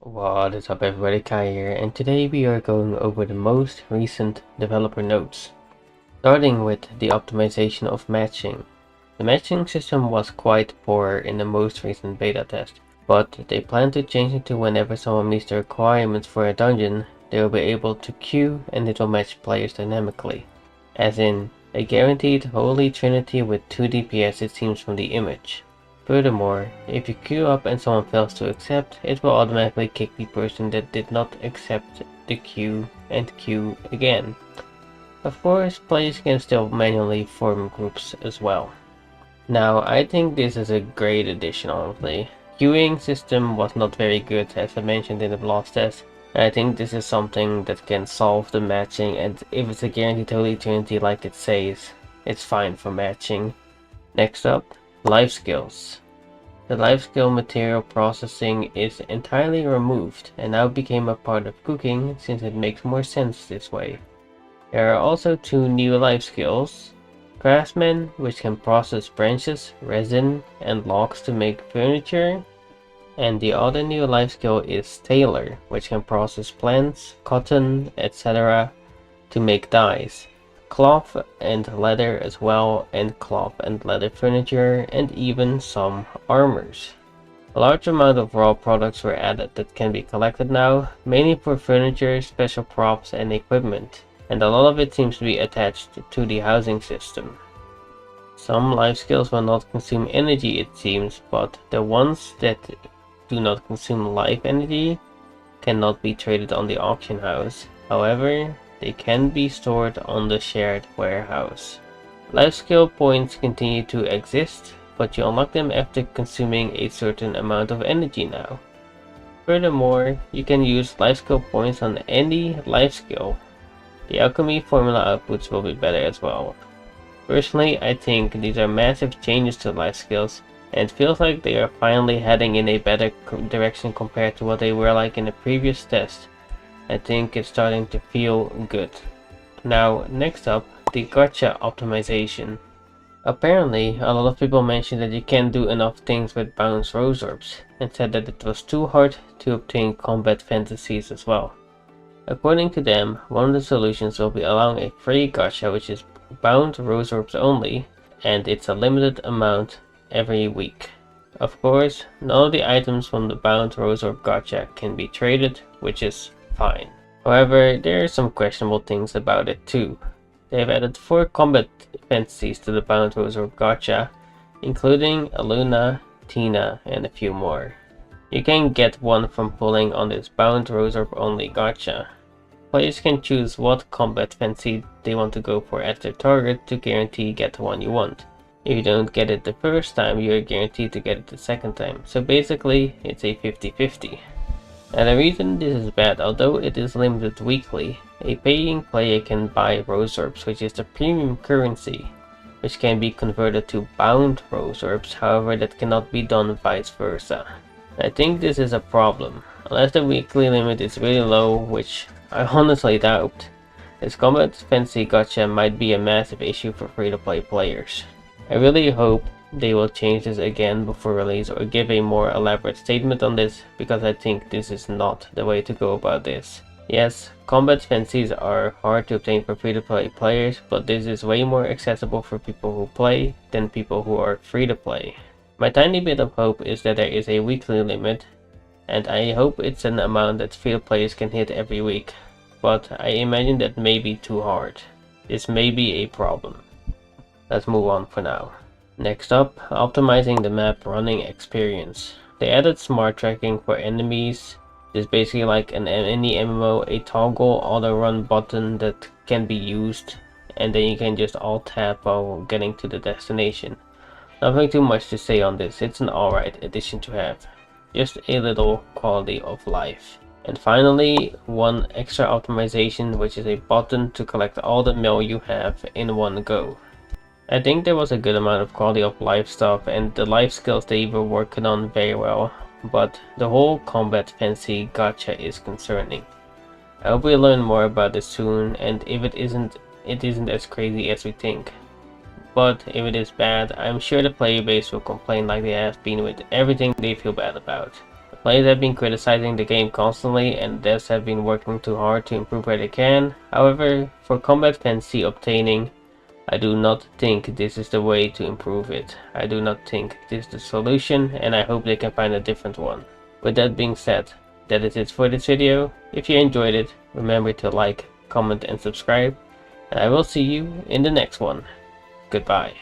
What is up everybody, Kai here, and today we are going over the most recent developer notes. Starting with the optimization of matching. The matching system was quite poor in the most recent beta test, but they plan to change it to whenever someone meets the requirements for a dungeon, they will be able to queue and it will match players dynamically. As in, a guaranteed holy trinity with 2 DPS it seems from the image. Furthermore, if you queue up and someone fails to accept, it will automatically kick the person that did not accept the queue and queue again. Of course, players can still manually form groups as well. Now, I think this is a great addition honestly. Queuing system was not very good as I mentioned in the last test, and I think this is something that can solve the matching, and if it's a guaranteed holy trinity like it says, it's fine for matching. Next up, life skills. The life skill material processing is entirely removed and now became a part of cooking since it makes more sense this way. There are also 2 new life skills. Craftsman, which can process branches, resin, and logs to make furniture. And the other new life skill is Tailor, which can process plants, cotton, etc. to make dyes. Cloth and leather as well, and cloth and leather furniture, and even some armors. A large amount of raw products were added that can be collected now, mainly for furniture, special props and equipment, and a lot of it seems to be attached to the housing system. Some life skills will not consume energy it seems, but the ones that do not consume life energy cannot be traded on the auction house. However, they can be stored on the shared warehouse. Life skill points continue to exist, but you unlock them after consuming a certain amount of energy now. Furthermore, you can use life skill points on any life skill. The alchemy formula outputs will be better as well. Personally, I think these are massive changes to life skills, and it feels like they are finally heading in a better direction compared to what they were like in the previous test. I think it's starting to feel good. Now, next up, the Gacha optimization. Apparently, a lot of people mentioned that you can't do enough things with bounce rose orbs, and said that it was too hard to obtain combat fantasies as well. According to them, one of the solutions will be allowing a free gacha which is bound rose orbs only, and it's a limited amount every week. Of course, none of the items from the bound rose orb gacha can be traded, which is fine. However, there are some questionable things about it too. They have added 4 combat fantasies to the bound rose orb gacha, including Aluna, Tina, and a few more. You can get one from pulling on this bound rose orb only gacha. Players can choose what combat fantasy they want to go for at their target to guarantee get the one you want. If you don't get it the first time, you are guaranteed to get it the second time, so basically it's a 50-50. And the reason this is bad, although it is limited weekly, a paying player can buy rose orbs, which is the premium currency, which can be converted to bound rose orbs, however that cannot be done vice versa. I think this is a problem, unless the weekly limit is really low, which I honestly doubt. This combat fantasy gacha might be a massive issue for free-to-play players. I really hope they will change this again before release or give a more elaborate statement on this, because I think this is not the way to go about this. Yes, combat fantasies are hard to obtain for free-to-play players, but this is way more accessible for people who play than people who are free-to-play. My tiny bit of hope is that there is a weekly limit, and I hope it's an amount that field players can hit every week, but I imagine that may be too hard. This may be a problem. Let's move on for now. Next up, optimizing the map running experience. They added smart tracking for enemies. It's basically like any MMO, a toggle auto run button that can be used, and then you can just alt tab while getting to the destination. Nothing too much to say on this, it's an alright addition to have. Just a little quality of life. And finally, one extra optimization, which is a button to collect all the mail you have in one go. I think there was a good amount of quality of life stuff, and the life skills they were working on very well, but the whole combat fantasy gacha is concerning. I hope we learn more about this soon, and if it isn't as crazy as we think. But if it is bad, I'm sure the player base will complain like they have been with everything they feel bad about. Players have been criticizing the game constantly, and devs have been working too hard to improve where they can. However, for combat fantasy obtaining, I do not think this is the way to improve it. I do not think this is the solution, and I hope they can find a different one. With that being said, that is it for this video. If you enjoyed it, remember to like, comment and subscribe, and I will see you in the next one. Goodbye.